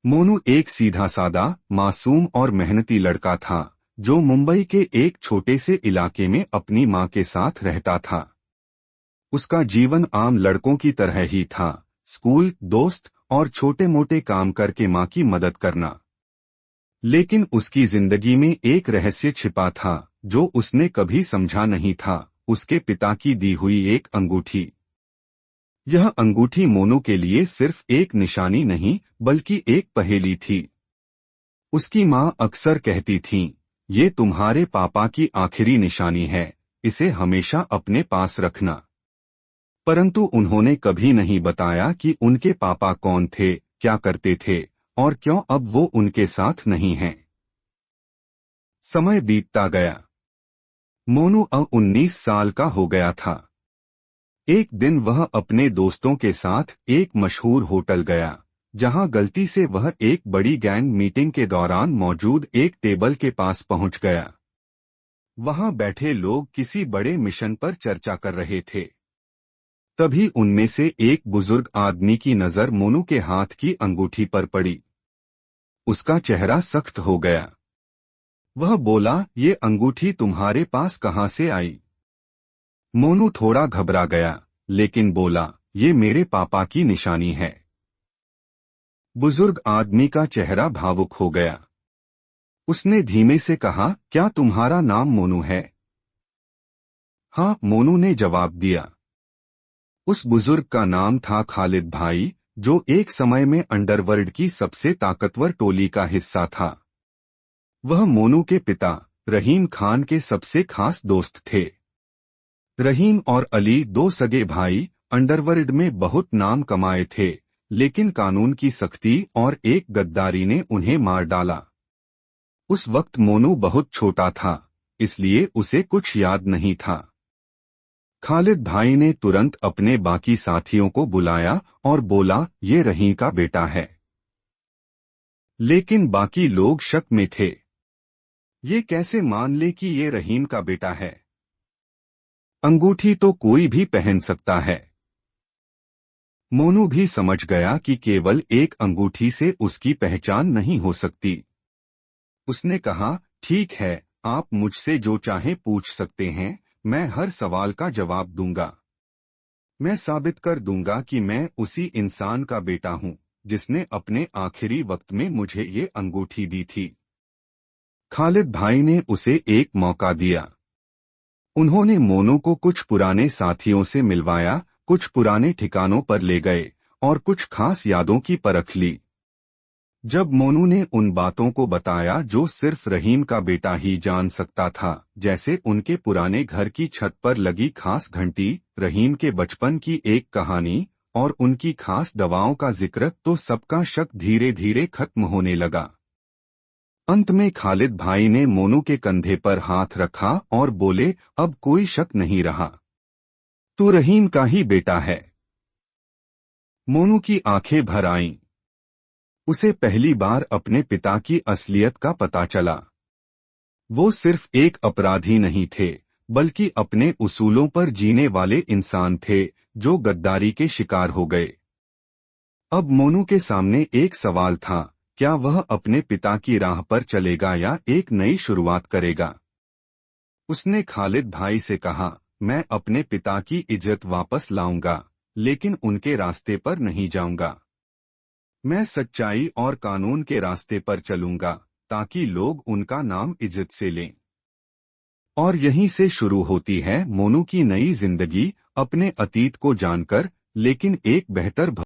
मोनू एक सीधा सादा, मासूम और मेहनती लड़का था जो मुंबई के एक छोटे से इलाके में अपनी मां के साथ रहता था। उसका जीवन आम लड़कों की तरह ही था, स्कूल, दोस्त और छोटे मोटे काम करके मां की मदद करना। लेकिन उसकी जिंदगी में एक रहस्य छिपा था जो उसने कभी समझा नहीं था, उसके पिता की दी हुई एक अंगूठी। यह अंगूठी मोनू के लिए सिर्फ एक निशानी नहीं बल्कि एक पहेली थी। उसकी मां अक्सर कहती थीं, ये तुम्हारे पापा की आखिरी निशानी है, इसे हमेशा अपने पास रखना। परंतु उन्होंने कभी नहीं बताया कि उनके पापा कौन थे, क्या करते थे और क्यों अब वो उनके साथ नहीं हैं। समय बीतता गया। मोनू अब 19 साल का हो गया था। एक दिन वह अपने दोस्तों के साथ एक मशहूर होटल गया, जहां गलती से वह एक बड़ी गैंग मीटिंग के दौरान मौजूद एक टेबल के पास पहुंच गया। वहां बैठे लोग किसी बड़े मिशन पर चर्चा कर रहे थे। तभी उनमें से एक बुजुर्ग आदमी की नजर मोनू के हाथ की अंगूठी पर पड़ी। उसका चेहरा सख्त हो गया। वह बोला, ये अंगूठी तुम्हारे पास कहां से आई? मोनू थोड़ा घबरा गया, लेकिन बोला, ये मेरे पापा की निशानी है। बुजुर्ग आदमी का चेहरा भावुक हो गया। उसने धीमे से कहा, क्या तुम्हारा नाम मोनू है? हाँ, मोनू ने जवाब दिया। उस बुजुर्ग का नाम था खालिद भाई, जो एक समय में अंडरवर्ल्ड की सबसे ताकतवर टोली का हिस्सा था। वह मोनू के पिता रहीम खान के सबसे खास दोस्त थे। रहीम और अली, दो सगे भाई, अंडरवर्ल्ड में बहुत नाम कमाए थे, लेकिन कानून की सख्ती और एक गद्दारी ने उन्हें मार डाला। उस वक्त मोनू बहुत छोटा था, इसलिए उसे कुछ याद नहीं था। खालिद भाई ने तुरंत अपने बाकी साथियों को बुलाया और बोला, ये रहीम का बेटा है। लेकिन बाकी लोग शक में थे। ये कैसे मान ले कि ये रहीम का बेटा है? अंगूठी तो कोई भी पहन सकता है। मोनू भी समझ गया कि केवल एक अंगूठी से उसकी पहचान नहीं हो सकती। उसने कहा, ठीक है, आप मुझसे जो चाहे पूछ सकते हैं, मैं हर सवाल का जवाब दूंगा। मैं साबित कर दूंगा कि मैं उसी इंसान का बेटा हूं जिसने अपने आखिरी वक्त में मुझे ये अंगूठी दी थी। खालिद भाई ने उसे एक मौका दिया। उन्होंने मोनू को कुछ पुराने साथियों से मिलवाया, कुछ पुराने ठिकानों पर ले गए और कुछ खास यादों की परख ली। जब मोनू ने उन बातों को बताया जो सिर्फ रहीम का बेटा ही जान सकता था, जैसे उनके पुराने घर की छत पर लगी खास घंटी, रहीम के बचपन की एक कहानी और उनकी खास दवाओं का जिक्र, तो सबका शक धीरे धीरे खत्म होने लगा। अंत में खालिद भाई ने मोनू के कंधे पर हाथ रखा और बोले, अब कोई शक नहीं रहा, तू रहीम का ही बेटा है। मोनू की आंखें भर आईं। उसे पहली बार अपने पिता की असलियत का पता चला। वो सिर्फ एक अपराधी नहीं थे, बल्कि अपने उसूलों पर जीने वाले इंसान थे जो गद्दारी के शिकार हो गए। अब मोनू के सामने एक सवाल था, क्या वह अपने पिता की राह पर चलेगा या एक नई शुरुआत करेगा? उसने खालिद भाई से कहा, मैं अपने पिता की इज्जत वापस लाऊंगा, लेकिन उनके रास्ते पर नहीं जाऊंगा। मैं सच्चाई और कानून के रास्ते पर चलूंगा, ताकि लोग उनका नाम इज्जत से लें। और यहीं से शुरू होती है मोनू की नई जिंदगी, अपने अतीत को जानकर, लेकिन एक बेहतर